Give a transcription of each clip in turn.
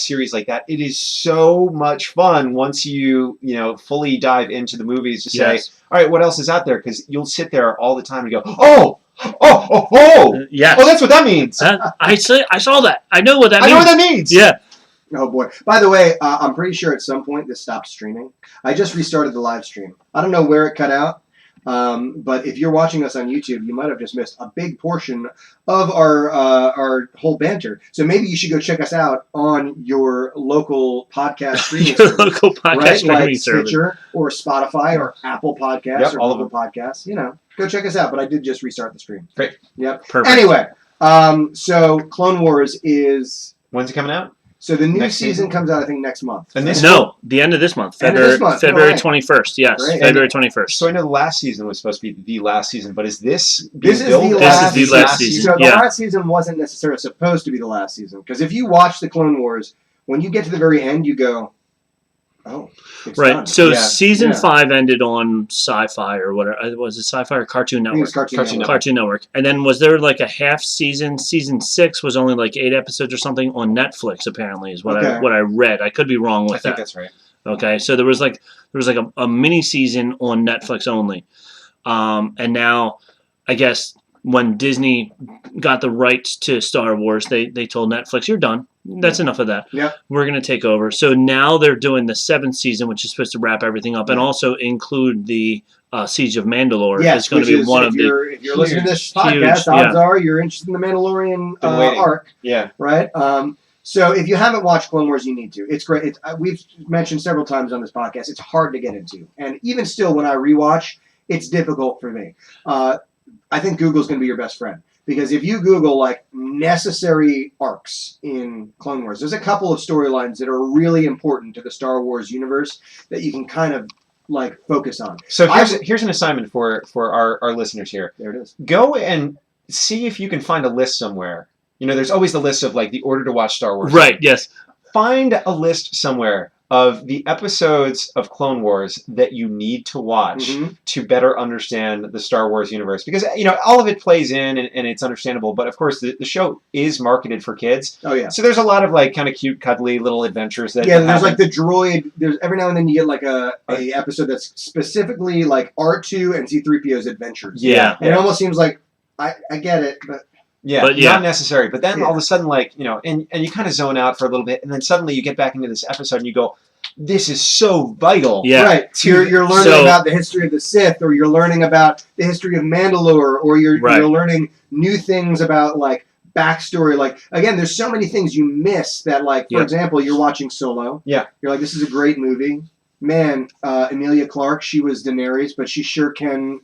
series like that, it is so much fun once you fully dive into the movies to say, all right, what else is out there? Because you'll sit there all the time and go, Yes. Oh, that's what that means. I saw that. I know what that means. I know what that means. Yeah. Oh boy! By the way, I'm pretty sure at some point this stopped streaming. I just restarted the live stream. I don't know where it cut out, but if you're watching us on YouTube, you might have just missed a big portion of our whole banter. So maybe you should go check us out on your local podcast streaming service, local podcast right? streaming Like service, Stitcher or Spotify or Apple Podcasts or all of Google Podcasts. Go check us out. But I did just restart the stream. Great. Yep. Perfect. Anyway, so Clone Wars is. When's it coming out? So the new season comes out, I think, next month. And the end of this month. February 21st. Yes, Great. February 21st. So I know the last season was supposed to be the last season, but is this This is billed the as last season. So the last season wasn't necessarily supposed to be the last season. Because if you watch the Clone Wars, when you get to the very end, you go, oh, it's right. done. So season 5 ended on Sci-Fi or whatever. Was it Sci-Fi or Cartoon I think it Network? was Cartoon Network. And then was there like a half season? Season 6 was only like 8 episodes or something on Netflix. Apparently, is what I read. I could be wrong with that. I think that's right. Okay, so there was like a mini season on Netflix only, and now I guess when Disney got the rights to Star Wars, they told Netflix, "You're done. That's enough of that. Yeah, we're going to take over." So now they're doing the 7th season, which is supposed to wrap everything up, and also include the Siege of Mandalore. Yeah, it's going to be one of the. If you're listening to this podcast, odds are you're interested in the Mandalorian arc. Yeah. Right. So if you haven't watched Clone Wars, you need to. It's great. We've mentioned several times on this podcast. It's hard to get into, and even still, when I rewatch, it's difficult for me. I think Google's going to be your best friend. Because if you Google, like, necessary arcs in Clone Wars, there's a couple of storylines that are really important to the Star Wars universe that you can kind of, like, focus on. So here's an assignment for our listeners here. There it is. Go and see if you can find a list somewhere. There's always the list of, like, the order to watch Star Wars. Right, yes. Find a list somewhere of the episodes of Clone Wars that you need to watch to better understand the Star Wars universe. Because, all of it plays in and it's understandable. But, of course, the show is marketed for kids. Oh, yeah. So there's a lot of, like, kind of cute, cuddly little adventures that there's, like, the droid. There's every now and then you get, like, a episode that's specifically, like, R2 and C-3PO's adventures. Yeah. And it almost seems like, I get it, but... Yeah, not necessary. But then all of a sudden, like, and you kind of zone out for a little bit, and then suddenly you get back into this episode and you go, this is so vital. Yeah. Right. You're learning about the history of the Sith, or you're learning about the history of Mandalore, or you're learning new things about, like, backstory. Like, again, there's so many things you miss that, like, for example, you're watching Solo. Yeah. You're like, this is a great movie. Man, Emilia Clarke, she was Daenerys, but she sure can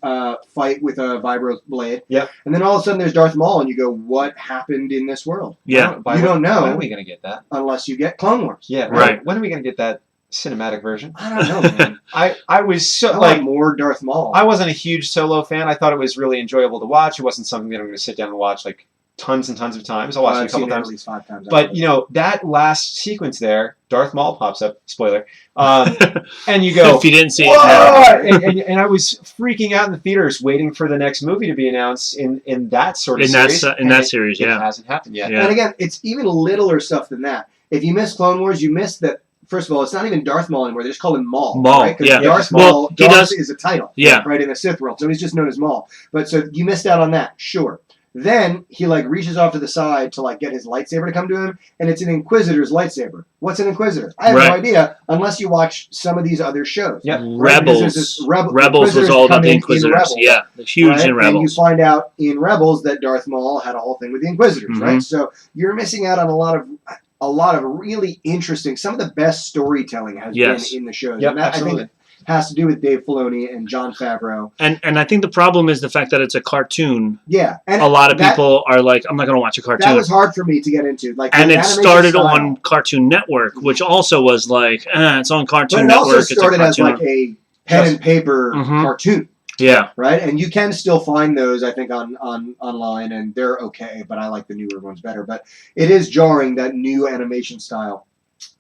fight with a vibro blade. Yeah. And then all of a sudden there's Darth Maul, and you go, what happened in this world? Yeah. You don't know. When are we going to get that? Unless you get Clone Wars. Yeah. Right. When are we going to get that cinematic version? I don't know, man. I was so, I want more Darth Maul. I wasn't a huge Solo fan. I thought it was really enjoyable to watch. It wasn't something that I'm going to sit down and watch, like, tons and tons of times. I'll watch it a couple times. At least 5 times. But, that last sequence there, Darth Maul pops up, spoiler, and you go, if you didn't see it. and I was freaking out in the theaters waiting for the next movie to be announced in that sort of series. In that series, It hasn't happened yet. Yeah. And again, it's even littler stuff than that. If you miss Clone Wars, you miss that. First of all, it's not even Darth Maul anymore. They just call him Maul. Maul, right? yeah. Darth Maul, he Darth is a title. Yeah. Right, in the Sith world. So he's just known as Maul. But so you missed out on that, sure. Then he, like, reaches off to the side to, like, get his lightsaber to come to him, and it's an Inquisitor's lightsaber. What's an Inquisitor? I have no idea, unless you watch some of these other shows. Yep. Right? Rebels. Rebels was all about the Inquisitors. Rebels, yeah, huge in Rebels. And you find out in Rebels that Darth Maul had a whole thing with the Inquisitors, right? So you're missing out on a lot of really interesting. Some of the best storytelling has been in the shows. Yep, and that, absolutely. I think, has to do with Dave Filoni and Jon Favreau. And I think the problem is the fact that it's a cartoon. Yeah. And a lot of people are like, I'm not going to watch a cartoon. That was hard for me to get into. Like, and it started on Cartoon Network, which also was like, it's on Cartoon Network. But it also started as like a pen and paper cartoon. Yeah. Right? And you can still find those, I think, on online, and they're okay, but I like the newer ones better. But it is jarring, that new animation style.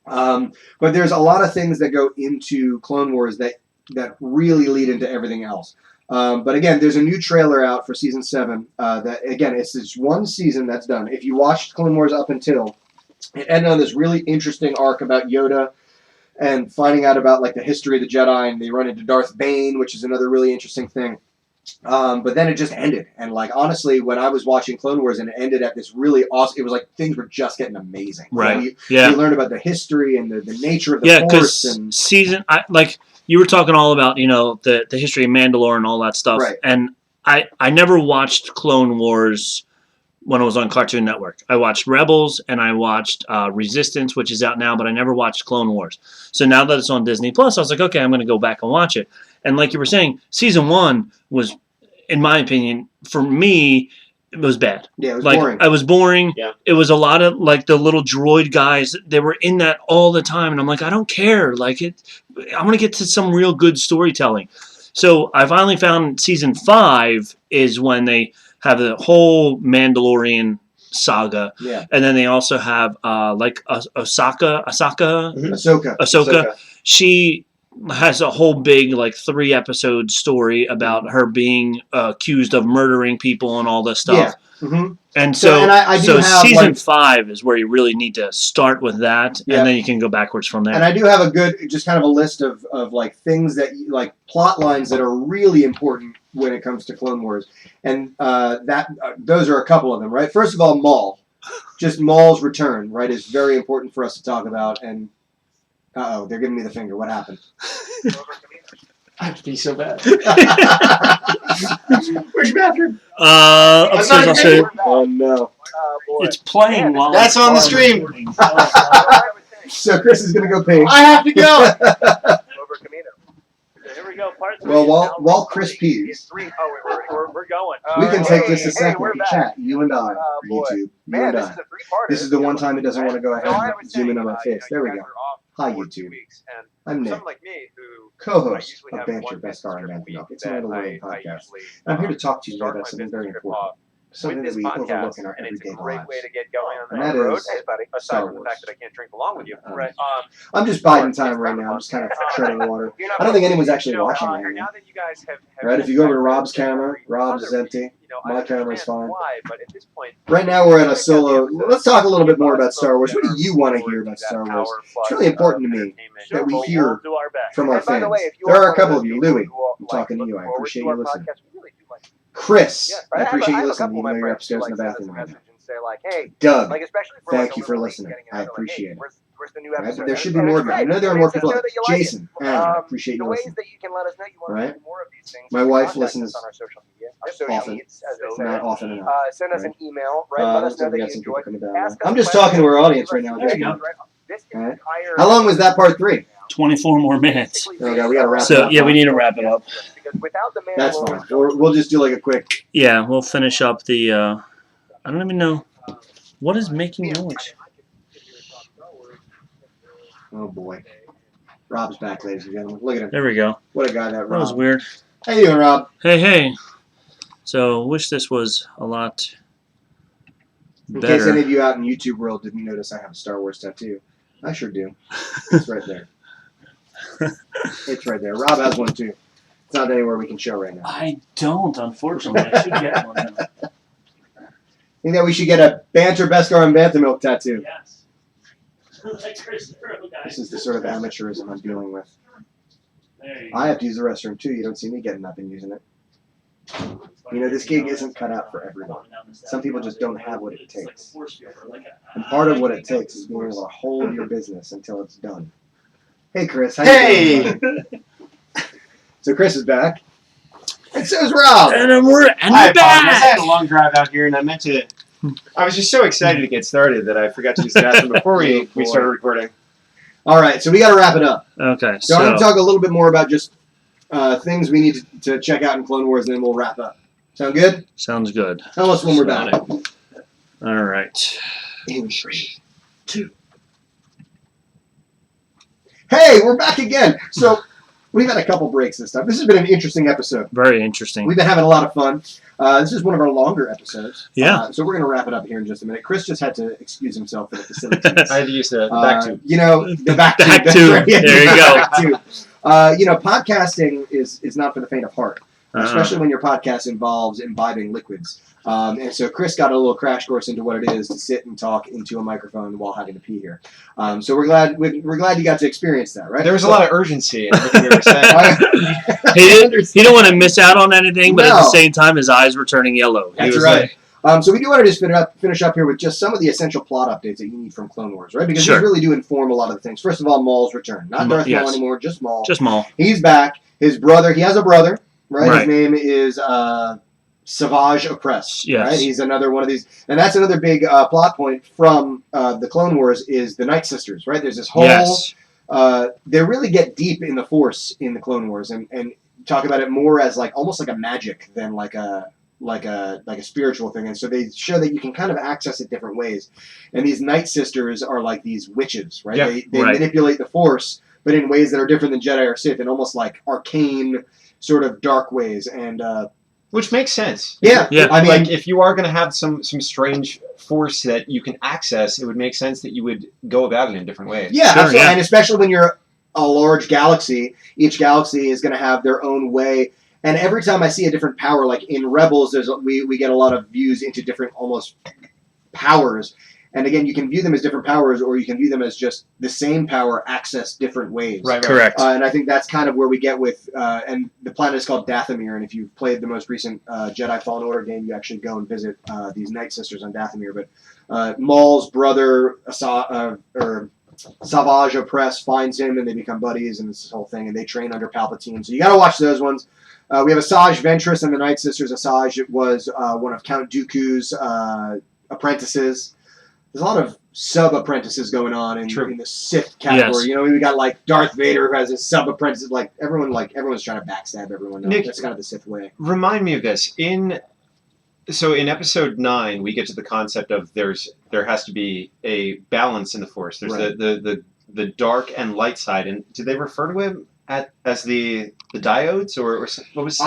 But there's a lot of things that go into Clone Wars that really lead into everything else. But again, there's a new trailer out for Season 7 that, again, it's this one season that's done. If you watched Clone Wars up until It ended on this really interesting arc about Yoda and finding out about like the history of the Jedi, and they run into Darth Bane, which is another really interesting thing. But then it just ended, and like honestly, when I was watching Clone Wars and it ended at this really awesome, it was like things were just getting amazing. Right. You learned about the history and the nature of the Force. And like you were talking all about, the history of Mandalore and all that stuff. Right. And I never watched Clone Wars when it was on Cartoon Network. I watched Rebels and I watched Resistance, which is out now, but I never watched Clone Wars. So now that it's on Disney Plus, I was like, okay, I'm going to go back and watch it. And like you were saying, season 1 was, in my opinion, for me, it was bad. Yeah, it was like, boring. It was boring. Yeah. It was a lot of like the little droid guys. They were in that all the time, and I'm like, I don't care. Like I want to get to some real good storytelling. So I finally found season 5 is when they have the whole Mandalorian saga, and then they also have like Ahsoka. She has a whole big like 3-episode story about her being accused of murdering people and all this stuff. Yeah. Mm-hmm. And so I do have, season 5 is where you really need to start with that, and then you can go backwards from there. And I do have a good, just kind of a list of like things that, like plot lines that are really important when it comes to Clone Wars. And those are a couple of them, right? First of all, Maul. Just Maul's return, right, is very important for us to talk about. And, they're giving me the finger. What happened? I have to be so bad. Where's your bathroom? Upstairs, I'll show you. Oh, no. It's playing while That's on the stream. So Chris is going to go pee. I have to go. Here we go. Part 3. Well, while Chris pees, we're going. we can take just a second we're to back. chat. You and I, boy. YouTube. You Man, and this I. is a 3-parter. This is the one time it doesn't want to go ahead So I and was zoom in saying, on my face. There we go. Hi, YouTube. I'm Nick, Someone like me who co-host usually of have Banter, one Beskar, and business Banter. It's that a Mandalorian I podcast. usually, I'm here to talk to you start about my something very business trip important. off Something with that this we podcast, overlook in our and it's a everyday great lives. way to get going on And the that road. is Hey, buddy. Star Aside from the Wars. fact that I can't drink along with you, right? I'm just biding time right now. I'm just kind of treading water. I don't think anyone's actually watching right now. Now that you guys have Right, if you go over to Rob's camera, Rob's is empty. My camera is fine. Right now we're at a solo. Let's talk a little bit more about Star Wars. What do you want to hear about Star Wars? It's really important to me that we hear from our fans. There are a couple of you. Louie, I'm talking to you. I appreciate you listening. Chris, I appreciate you listening, even though you're upstairs in the bathroom right now. Doug, thank you for listening. I appreciate it. Right, but there should be more of you. I know there are more people. Jason, I appreciate you listening. Right? My wife listens often, not often enough. Send us an email. Let us know that you enjoyed. I'm just talking to our audience right now. There you go. Right. How long was that part 3? 24 more minutes. Oh, God, we got to wrap it So up. yeah, we need to wrap it up. That's fine. We'll just do like a quick. Yeah, we'll finish up the. I don't even know what is making noise. Oh boy, Rob's back, ladies and gentlemen. Look at him. There we go. What a guy that Rob. That was weird. How you doing, Rob? Hey. So wish this was a lot In case any better. of you out in YouTube world didn't notice, I have a Star Wars tattoo. I sure do. It's right there. It's right there. Rob has one too. It's not anywhere we can show right now. I don't, unfortunately. I should get one. Now. Think that we should get a Banter, Beskar, and Bantha milk tattoo. Yes. This is the sort of amateurism I'm dealing with. There you I have to use the restroom too. You don't see me getting up and using it. You know, this gig isn't cut out for everyone. Some people just don't have what it takes. And part of what it takes is being able to hold your business until it's done. Hey, Chris. How you doing? So Chris is back. And so is Rob. And we're I apologize. I had back. a long drive out here, and I meant to. I was just so excited to get started that I forgot to use the bathroom before we started recording. All right, so we got to wrap it up. Okay, So I'm going to talk a little bit more about just things we need to check out in Clone Wars, and then we'll wrap up. Sound good? sounds good. Tell us when we're back. All right. In 3, 2. Hey, we're back again. So we've had a couple breaks this time. This has been an interesting episode. Very interesting. We've been having a lot of fun. This is one of our longer episodes. Yeah. So we're going to wrap it up here in just a minute. Chris just had to excuse himself for the facilities. I had to use the back tube. You know, the back tube. Back that's tube. right. Yeah, There you the go. back tube. You know, podcasting is not for the faint of heart, especially when your podcast involves imbibing liquids. And so Chris got a little crash course into what it is to sit and talk into a microphone while having to pee here. So we're glad you got to experience that, right? There was a lot of urgency in everything we were saying. He didn't want to miss out on anything, but at the No. same time, his eyes were turning yellow. He That's was right. like, So we do want to just finish up here with just some of the essential plot updates that you need from Clone Wars, right? Because Sure. these really do inform a lot of the things. First of all, Maul's return. Not Darth Maul Yes. anymore, just Maul. just Maul. He's back. His brother, he has a brother, right? Right. His name is Savage Opress, Yes. right? He's another one of these. And that's another big plot point from the Clone Wars is the Night Sisters, right? There's this whole... Yes. they really get deep in the Force in the Clone Wars and talk about it more as like almost like a magic than like a spiritual thing. And so they show that you can kind of access it different ways. And these Night Sisters are like these witches, right? Yeah. They Right. manipulate the Force, but in ways that are different than Jedi or Sith, and almost like arcane, sort of dark ways. And Which makes sense. yeah, Yeah. I mean, Like, if you are going to have some strange force that you can access, it would make sense that you would go about it in different ways. yeah, Sure, absolutely. yeah. And especially when you're a large galaxy, each galaxy is going to have their own way. And every time I see a different power, like in Rebels, we get a lot of views into different almost powers. And again, you can view them as different powers, or you can view them as just the same power accessed different ways. Right. Correct. And I think that's kind of where we get with, and the planet is called Dathomir. And if you've played the most recent Jedi Fallen Order game, you actually go and visit these Night Sisters on Dathomir. But Maul's brother, Savage Opress, finds him, and they become buddies, and it's this whole thing, and they train under Palpatine. So you got to watch those ones. We have Asajj Ventress and the Night Sisters. Asajj was one of Count Dooku's apprentices. There's a lot of sub-apprentices going on in the Sith category. Yes. You know, we got like Darth Vader who has his sub-apprentices. Everyone's trying to backstab everyone. Nick, That's kind of the Sith way. Remind me of this. In episode 9, we get to the concept of there has to be a balance in the Force. There's Right. the dark and light side, and did they refer to him as the diodes or what was? They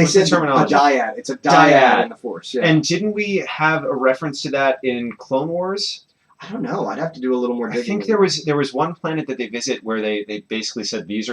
what's said the terminology? a dyad. It's a Dyad. dyad in the Force. Yeah. And didn't we have a reference to that in Clone Wars? I don't know. I'd have to do a little more I digging. think there was one planet that they visit where they basically said these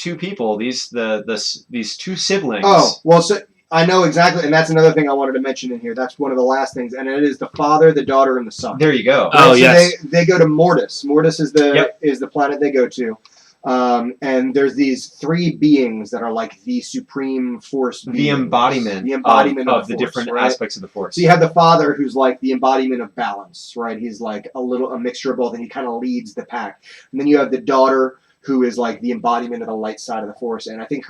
two people, these two siblings. Oh, well, so I know exactly, and that's another thing I wanted to mention in here. That's one of the last things, and it is the father, the daughter, and the son. There you go. Oh, So yes. They go to Mortis. Mortis is the Yep. is the planet they go to. And there's these three beings that are like the supreme force The beings. embodiment, The embodiment of the the Force, different right? aspects of the Force. So you have the father who's like the embodiment of balance, right? He's like a mixture of both, and he kind of leads the pack. And then you have the daughter who is like the embodiment of the light side of the Force, and I think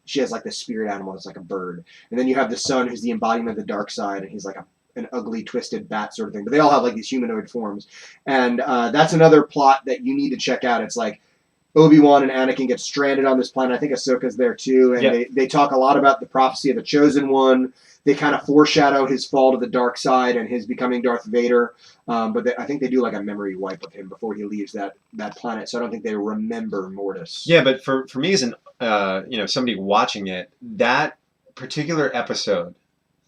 she has like the spirit animal. It's like a bird. And then you have the son who's the embodiment of the dark side, and he's like an ugly, twisted bat sort of thing. But they all have like these humanoid forms, and that's another plot that you need to check out. It's like Obi-Wan and Anakin get stranded on this planet. I think Ahsoka's there too, and Yep. they talk a lot about the prophecy of the Chosen One. They kind of foreshadow his fall to the dark side and his becoming Darth Vader. But I think they do like a memory wipe of him before he leaves that planet. So I don't think they remember Mortis. Yeah, but for me as an somebody watching it, that particular episode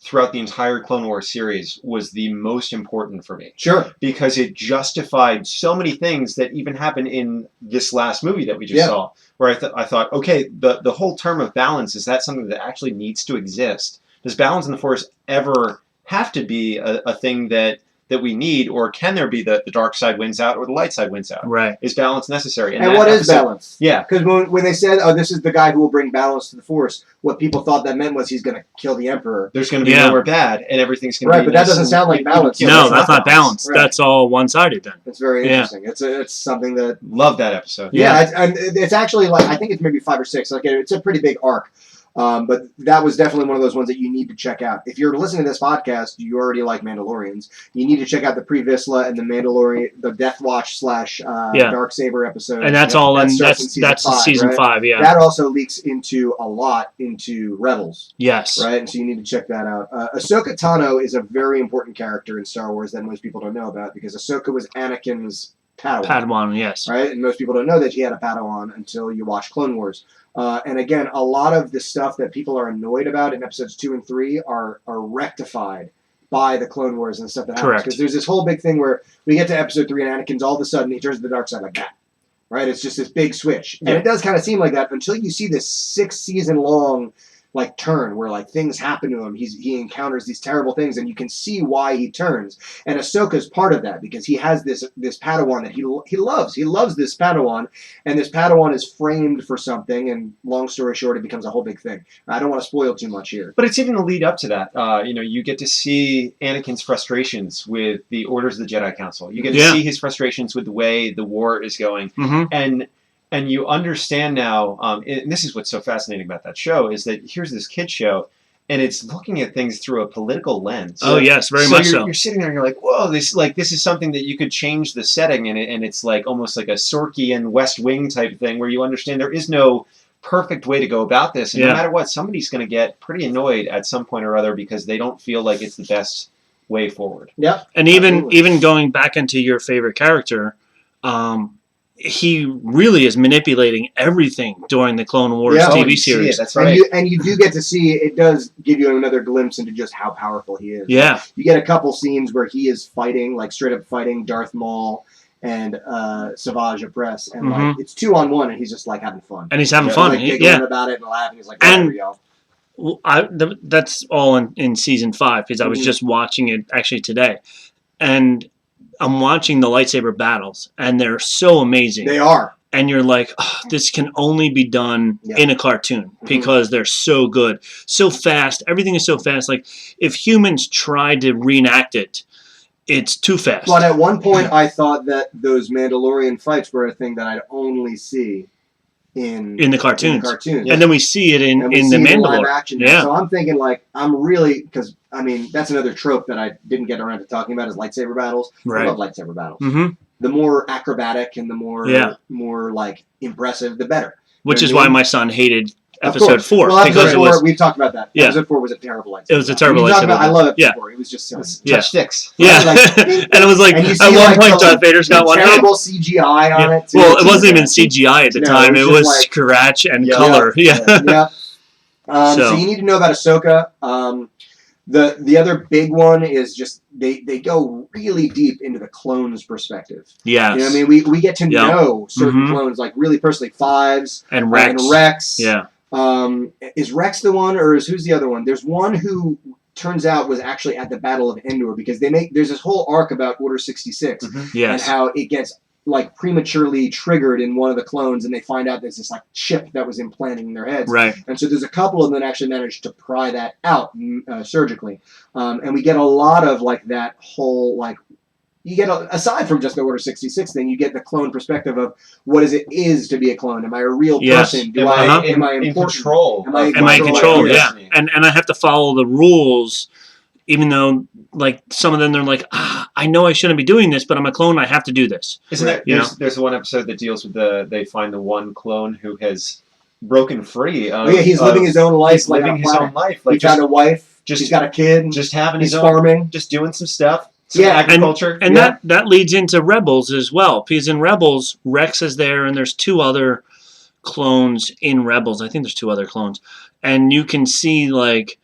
throughout the entire Clone Wars series was the most important for me. Sure. Because it justified so many things that even happened in this last movie that we just saw. Where I thought, okay, the whole term of balance, is that something that actually needs to exist? Does balance in the Force ever have to be a thing that we need, or can there be the dark side wins out or the light side wins out? Right. Is balance necessary? And what is balance? Yeah. Because when they said, oh, this is the guy who will bring balance to the Force, what people thought that meant was he's going to kill the Emperor. There's going to be Yeah. nowhere bad, and everything's going to be Right, but that nice doesn't and sound like you balance. kill No, it. that's not balanced. Right. That's all one-sided then. It's very Yeah. interesting. It's something that... Love that episode. Yeah, and it's actually like, I think it's maybe 5 or 6. Like it's a pretty big arc. But that was definitely one of those ones that you need to check out. If you're listening to this podcast, you already like Mandalorians. You need to check out the Pre-Vizsla and the Mandalorian, the Death Watch / Darksaber episode. And that's all in starts that's five, season right? 5, yeah. That also leaks into a lot into Rebels, Yes. right? And so you need to check that out. Ahsoka Tano is a very important character in Star Wars that most people don't know about, because Ahsoka was Anakin's Padawan, yes. right? And most people don't know that he had a Padawan until you watch Clone Wars. And again, a lot of the stuff that people are annoyed about in episodes 2 and 3 are rectified by the Clone Wars and stuff that happens. Correct. Because there's this whole big thing where we get to episode 3 and Anakin's all of a sudden he turns to the dark side like that. Right? It's just this big switch. And Yeah. it does kind of seem like that until you see this 6-season long like turn where like things happen to him. He encounters these terrible things, and you can see why he turns. And Ahsoka's part of that because he has this Padawan that he loves. He loves this Padawan, and this Padawan is framed for something. And long story short, it becomes a whole big thing. I don't want to spoil too much here, but it's even the lead up to that. You get to see Anakin's frustrations with the orders of the Jedi Council. You get to see his frustrations with the way the war is going, and you understand now, and this is what's so fascinating about that show, is that here's this kid show, and it's looking at things through a political lens. Oh, yes, very much so. You're sitting there and you're like, whoa, this is something that you could change the setting, and it's like almost like a Sorkian West Wing type thing where you understand there is no perfect way to go about this, and no matter what, somebody's going to get pretty annoyed at some point or other because they don't feel like it's the best way forward. Yep. And even going back into your favorite character, he really is manipulating everything during the Clone Wars TV series. That's right. And you do get to see, it does give you another glimpse into just how powerful he is. Yeah. You get a couple scenes where he is fighting, like straight up fighting Darth Maul and Savage Opress, and like it's 2-on-1, and he's just like having fun. And he's having fun. Like, giggling about it and laughing. He's like, whatever, y'all. Well, that's all in season 5 because I was just watching it actually today, and I'm watching the lightsaber battles, and they're so amazing. They are. And you're like, oh, this can only be done in a cartoon because they're so good, so fast. Everything is so fast. Like if humans tried to reenact it, it's too fast. But at one point, I thought that those Mandalorian fights were a thing that I'd only see in the cartoons. And then we see it in the Mandalorian. Live action now. So I'm thinking like, I'm really, because I mean, that's another trope that I didn't get around to talking about is lightsaber battles. Right. I love lightsaber battles. The more acrobatic and the more like impressive, the better. Which is why my son hated episode 4. Well, episode 4, we've talked about that. Yeah. Episode 4 was a terrible lightsaber. It was a terrible lightsaber. I love episode 4. It was just silly. Touch sticks. Yeah. And it was like, at one point, Darth Vader's got one hand. Terrible CGI on it, too. Well, it wasn't even CGI at the time. It was like, scratch and color. Yeah. So you need to know about Ahsoka. The other big one is just they go really deep into the clones' perspective. Yes. You know what I mean? We get to know certain clones, like really personally, Fives and Rex. Yeah. Is Rex the one, or who's the other one? There's one who turns out was actually at the Battle of Endor because there's this whole arc about Order 66 and how it gets like prematurely triggered in one of the clones, and they find out there's this like chip that was implanted in their heads. Right. And so there's a couple of them that actually managed to pry that out surgically, and we get a lot of like that whole like. You get, aside from just the Order 66 thing, you get the clone perspective of what is to be a clone. Am I a real person? Am I in control? Am I in control? Yeah. And I have to follow the rules, even though like some of them they're like, I know I shouldn't be doing this, but I'm a clone. I have to do this. Isn't that there's one episode that deals with they find the one clone who has broken free. He's living his own life. He's living his own life. Like, he's got a wife. He's got a kid. Just having his own farming. Just doing some stuff. Agriculture. And that leads into Rebels as well. Because in Rebels, Rex is there, and there's 2 other clones in Rebels. I think there's 2 other clones. And you can see, like,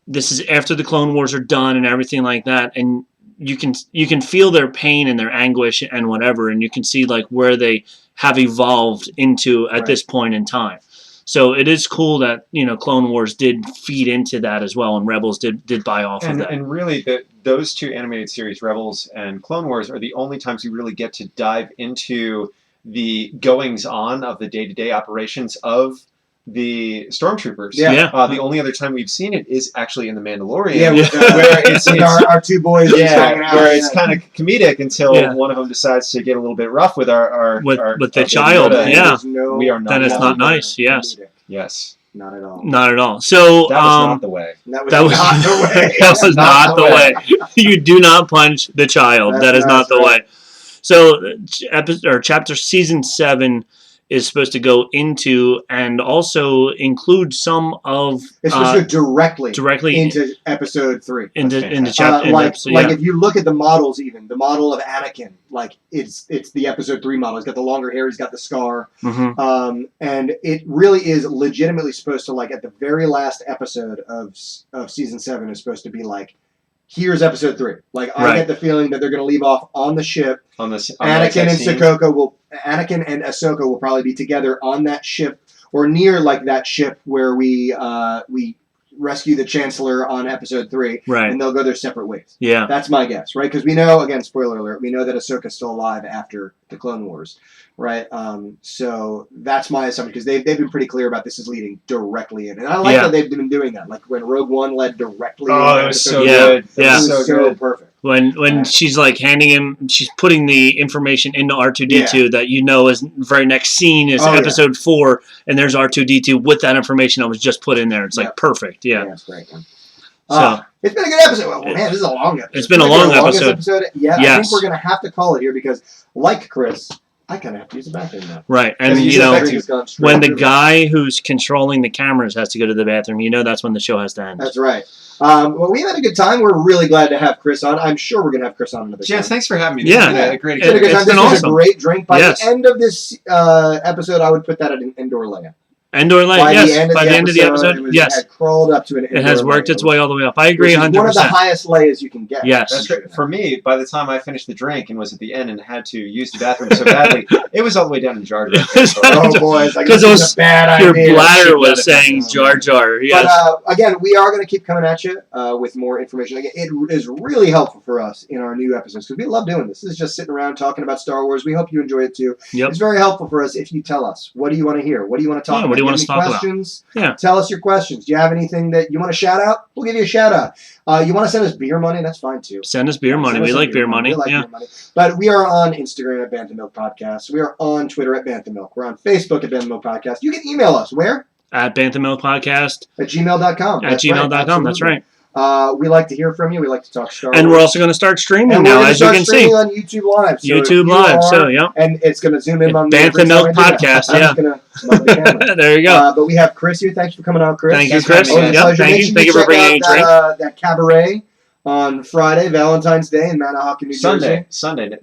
this is after the Clone Wars are done and everything like that. And you can feel their pain and their anguish and whatever. And you can see, like, where they have evolved into at this point in time. So it is cool that Clone Wars did feed into that as well, and Rebels did buy off of that. And really, those 2 animated series, Rebels and Clone Wars, are the only times we really get to dive into the goings on of the day-to-day operations of the stormtroopers. The only other time we've seen it is actually in The Mandalorian. Where it's our 2 boys hanging out. Where it's kind of comedic until one of them decides to get a little bit rough with our the child. We are not. That is not nice. Yes. Yes. Not at all. Not at all. So that was not the way. That was not the way. That was not the way. You do not punch the child. That is not the way. So, chapter season 7 is supposed to go into and also include some of it's supposed to go directly into episode 3 into chapter if you look at the models, even the model of Anakin, like it's the episode 3 model. He's got the longer hair, he's got the scar, and it really is legitimately supposed to, like, at the very last episode of season 7 is supposed to be like, here's episode 3. Like, I get the feeling that they're going to leave off on the ship. Anakin and Ahsoka will probably be together on that ship or near like that ship where we rescue the Chancellor on episode 3, Right. and they'll go their separate ways. Yeah. That's my guess, right? Because we know, again, spoiler alert, we know that Ahsoka's still alive after the Clone Wars, right? So that's my assumption, because they've been pretty clear about this is leading directly in. And I like that they've been doing that. Like when Rogue One led directly in. Oh, that was so good. That Yeah. was so good. Perfect. When she's like handing him, she's putting the information into R2D2 that is very next scene is episode 4, and there's R2D2 with that information that was just put in there. It's like perfect. Yeah. It's great. So it's been a good episode. Well, man, this is a long episode. It's been a long episode. Yeah, Yes. I think we're going to have to call it here because, like Chris, I kind of have to use the bathroom now. Right. And, when the guy who's controlling the cameras has to go to the bathroom, that's when the show has to end. That's right. Well, we had a good time. We're really glad to have Chris on. I'm sure we're going to have Chris on another time. Jens, thanks for having me. Yeah. This has been a great It's been a good time. It's been This was awesome. a great drink. By the end of this episode, I would put that at an Endor Leia. Endor Light, yes. By the end of the episode, it yes. had crawled up to an Endor It has worked its way all the way up. I agree 100%. One of the highest Leias you can get. Yes. That's great. For me, by the time I finished the drink and was at the end and had to use the bathroom so badly, it was all the way down in Jar Jar. Oh, boy. Because a bad your idea. bladder was saying Jar Jar. Yes. But again, we are going to keep coming at you with more information. Again, it is really helpful for us in our new episodes because we love doing this. This is just sitting around talking about Star Wars. We hope you enjoy it too. Yep. It's very helpful for us if you tell us, what do you want to hear? What do you want to talk about? What do you want us to talk questions? about? Yeah. Tell us your questions. Do you have anything that you want to shout out? We'll give you a shout out. You want to send us beer money? That's fine too. Send us beer money. We like beer money. We like beer money. But we are on Instagram at Bantha Milk Podcast. We are on Twitter at Bantha Milk. We're on Facebook at Bantha Milk Podcast. You can email us. Where? At Bantha Milk Podcast. At gmail.com. At gmail.com. That's right. We like to hear from you. We like to talk Star Wars. And we're also going to start streaming now, as you can see. On YouTube Live. So YouTube Live. And it's going to zoom in on Bantha Milk Podcast. Yeah. There you go. But we have Chris here. Thanks for coming on, Chris. Thank you, Chris. Thank you for bringing a drink. That cabaret on Friday, Valentine's Day in Manahawkin, New Jersey.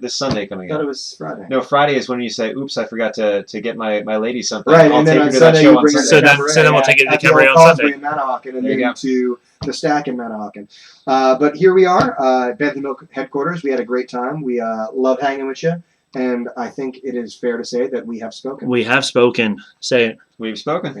This Sunday coming I up. thought it was Friday. No, Friday is when you say, "Oops, I forgot to get my lady something." Right, I'll and take then her on to Sunday that show you on bring her Sunday. So then we'll take it to the at cabaret old on Causeway Sunday. in Manahawkin, and There you then go. to the Stack in Manahawkin. But here we are, at Bantha Milk headquarters. We had a great time. We love hanging with you, and I think it is fair to say that we have spoken. We have spoken. Say it. We've spoken.